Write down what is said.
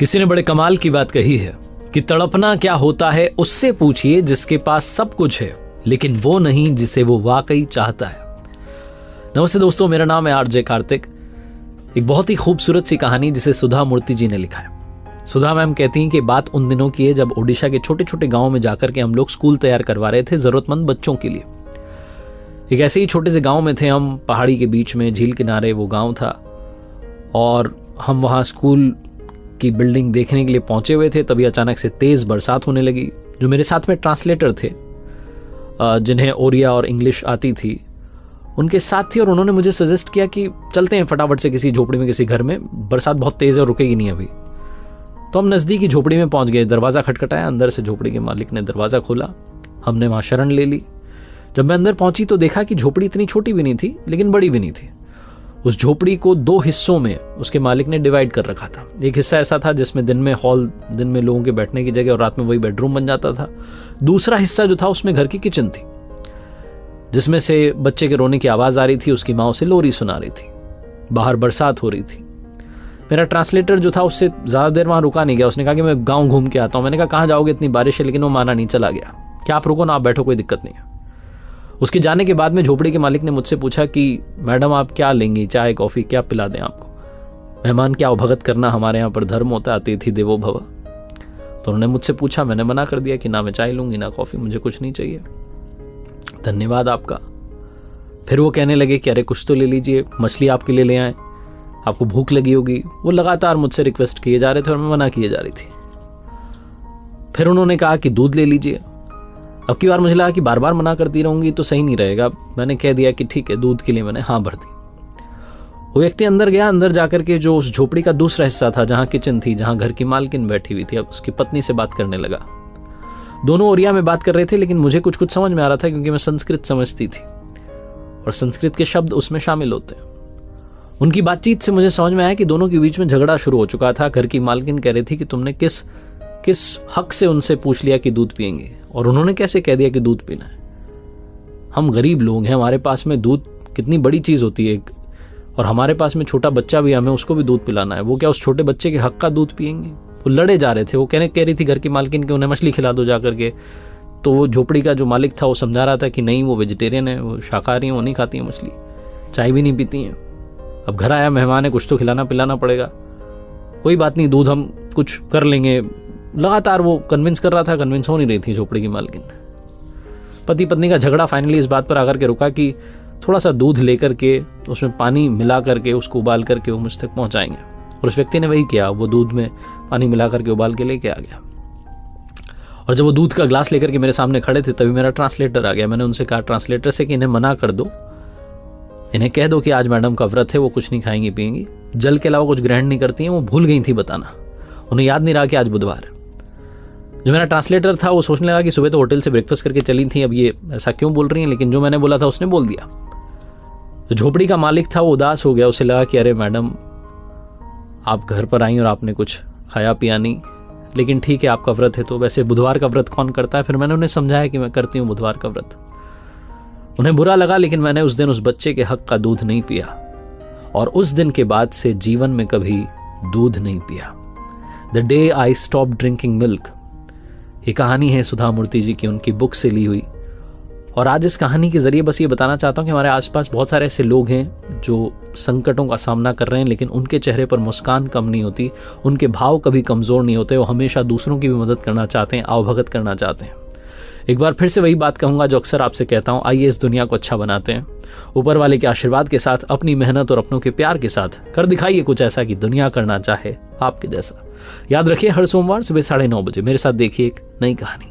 किसी ने बड़े कमाल की बात कही है कि तड़पना क्या होता है उससे पूछिए जिसके पास सब कुछ है लेकिन वो नहीं जिसे वो वाकई चाहता है। नमस्ते दोस्तों, मेरा नाम है आरजे कार्तिक। एक बहुत ही खूबसूरत सी कहानी जिसे सुधा मूर्ति जी ने लिखा है। सुधा मैम कहती हैं कि बात उन दिनों की है जब ओडिशा के छोटे छोटे गांव में जाकर के हम लोग स्कूल तैयार करवा रहे थे जरूरतमंद बच्चों के लिए। एक ऐसे ही छोटे से गांव में थे हम, पहाड़ी के बीच में झील किनारे वो गांव था और हम वहां स्कूल की बिल्डिंग देखने के लिए पहुंचे हुए थे। तभी अचानक से तेज बरसात होने लगी। जो मेरे साथ में ट्रांसलेटर थे जिन्हें ओरिया और इंग्लिश आती थी, उनके साथ थी और उन्होंने मुझे सजेस्ट किया कि चलते हैं फटाफट से किसी झोपड़ी में, किसी घर में, बरसात बहुत तेज है और रुकेगी नहीं अभी। तो हम नज़दीकी झोपड़ी में पहुंच गए। दरवाज़ा खटखटाया, अंदर से झोपड़ी के मालिक ने दरवाज़ा खोला। हमने वहाँ शरण ले ली। जब मैं अंदर पहुंची तो देखा कि झोपड़ी इतनी छोटी भी नहीं थी लेकिन बड़ी भी नहीं थी। उस झोपड़ी को दो हिस्सों में उसके मालिक ने डिवाइड कर रखा था। एक हिस्सा ऐसा था जिसमें दिन में हॉल, दिन में लोगों के बैठने की जगह और रात में वही बेडरूम बन जाता था। दूसरा हिस्सा जो था उसमें घर की किचन थी जिसमें से बच्चे के रोने की आवाज़ आ रही थी। उसकी माँ उसे लोरी सुना रही थी। बाहर बरसात हो रही थी। मेरा ट्रांसलेटर जो था उससे ज़्यादा देर वहाँ रुका नहीं गया। उसने कहा कि मैं गाँव घूम के आता हूँ। मैंने कहा कहाँ जाओगे, इतनी बारिश है, लेकिन वो माना नहीं, चला गया। क्या आप रुको ना, आप बैठो, कोई दिक्कत नहीं है। उसके जाने के बाद में झोपड़ी के मालिक ने मुझसे पूछा कि मैडम आप क्या लेंगी, चाय कॉफ़ी क्या पिला दें आपको? मेहमान क्या अवभगत करना हमारे यहाँ पर धर्म होता है, अतिथि देवो भव। तो उन्होंने मुझसे पूछा, मैंने मना कर दिया कि ना मैं चाय लूँगी ना कॉफ़ी, मुझे कुछ नहीं चाहिए, धन्यवाद आपका। फिर वो कहने लगे कि अरे कुछ तो ले लीजिए, मछली आपके लिए ले आए, आपको भूख लगी होगी। वो लगातार मुझसे रिक्वेस्ट किए जा रहे थे और मैं मना किए जा रही थी। फिर उन्होंने कहा कि दूध ले लीजिए। अब की बार मुझे लगा कि बार बार मना करती रहूंगी तो सही नहीं रहेगा। मैंने कह दिया कि ठीक है, दूध के लिए मैंने हाँ भर दी। वो व्यक्ति अंदर गया। अंदर जाकर के जो उस झोपड़ी का दूसरा हिस्सा था, जहाँ किचन थी, जहाँ घर की मालकिन बैठी हुई थी, अब उसकी पत्नी से बात करने लगा। दोनों ओरिया में बात कर रहे थे लेकिन मुझे कुछ कुछ समझ में आ रहा था क्योंकि मैं संस्कृत समझती थी और संस्कृत के शब्द उसमें शामिल होते हैं। उनकी बातचीत से मुझे समझ में आया कि दोनों के बीच में झगड़ा शुरू हो चुका था। घर की मालकिन कह रही थी कि तुमने किस हक से उनसे पूछ लिया कि दूध पिएंगे, और उन्होंने कैसे कह दिया कि दूध पीना है? हम गरीब लोग हैं, हमारे पास में दूध कितनी बड़ी चीज़ होती है, और हमारे पास में छोटा बच्चा भी, हमें उसको भी दूध पिलाना है। वो क्या उस छोटे बच्चे के हक का दूध पिएंगे? वो लड़े जा रहे थे। वो कह रही थी घर की मालकिन कि उन्हें मछली खिला दो जा करके। तो वो झोपड़ी का जो मालिक था वो समझा रहा था कि नहीं, वो वेजिटेरियन है, वो शाकाहारी है, वो नहीं खाती है मछली, चाय भी नहीं पीती हैं। अब घर आया मेहमान है, कुछ तो खिलाना पिलाना पड़ेगा। कोई बात नहीं, दूध हम कुछ कर लेंगे। लगातार वो कन्विंस कर रहा था, कन्विंस हो नहीं रही थी झोपड़ी की मालकिन। पति पत्नी का झगड़ा फाइनली इस बात पर आकर के रुका कि थोड़ा सा दूध लेकर के उसमें पानी मिला करके उसको उबाल करके वो मुझ तक पहुंचाएंगे। और उस व्यक्ति ने वही किया। वो दूध में पानी मिला करके उबाल के लेके आ गया। और जब वो दूध का ग्लास लेकर के मेरे सामने खड़े थे तभी मेरा ट्रांसलेटर आ गया। मैंने उनसे कहा ट्रांसलेटर से कि इन्हें मना कर दो, इन्हें कह दो कि आज मैडम का व्रत है, वो कुछ नहीं खाएंगी पिएंगी, जल के अलावा कुछ ग्रहण नहीं करती हैं। वो भूल गई थी बताना, उन्हें याद नहीं रहा कि आज बुधवार है। जो मेरा ट्रांसलेटर था वो सोचने लगा कि सुबह तो होटल से ब्रेकफास्ट करके चली थी, अब ये ऐसा क्यों बोल रही हैं, लेकिन जो मैंने बोला था उसने बोल दिया। तो झोपड़ी का मालिक था वो उदास हो गया। उसे लगा कि अरे मैडम आप घर पर आई और आपने कुछ खाया पिया नहीं, लेकिन ठीक है आपका व्रत है। तो वैसे बुधवार का व्रत कौन करता है? फिर मैंने उन्हें समझाया कि मैं करती हूँ बुधवार का व्रत। उन्हें बुरा लगा, लेकिन मैंने उस दिन उस बच्चे के हक का दूध नहीं पिया और उस दिन के बाद से जीवन में कभी दूध नहीं पिया। The day I stop drinking milk. ये कहानी है सुधा मूर्ति जी की, उनकी बुक से ली हुई। और आज इस कहानी के जरिए बस ये बताना चाहता हूँ कि हमारे आसपास बहुत सारे ऐसे लोग हैं जो संकटों का सामना कर रहे हैं, लेकिन उनके चेहरे पर मुस्कान कम नहीं होती, उनके भाव कभी कमज़ोर नहीं होते। वो हमेशा दूसरों की भी मदद करना चाहते हैं, अवभगत करना चाहते हैं। एक बार फिर से वही बात कहूँगा जो अक्सर आपसे कहता हूँ, आइए इस दुनिया को अच्छा बनाते हैं। ऊपर वाले के आशीर्वाद के साथ, अपनी मेहनत और अपनों के प्यार के साथ कर दिखाइए कुछ ऐसा कि दुनिया करना चाहे आपके जैसा। याद रखिए, हर सोमवार सुबह 9:30 बजे मेरे साथ देखिए एक नई कहानी।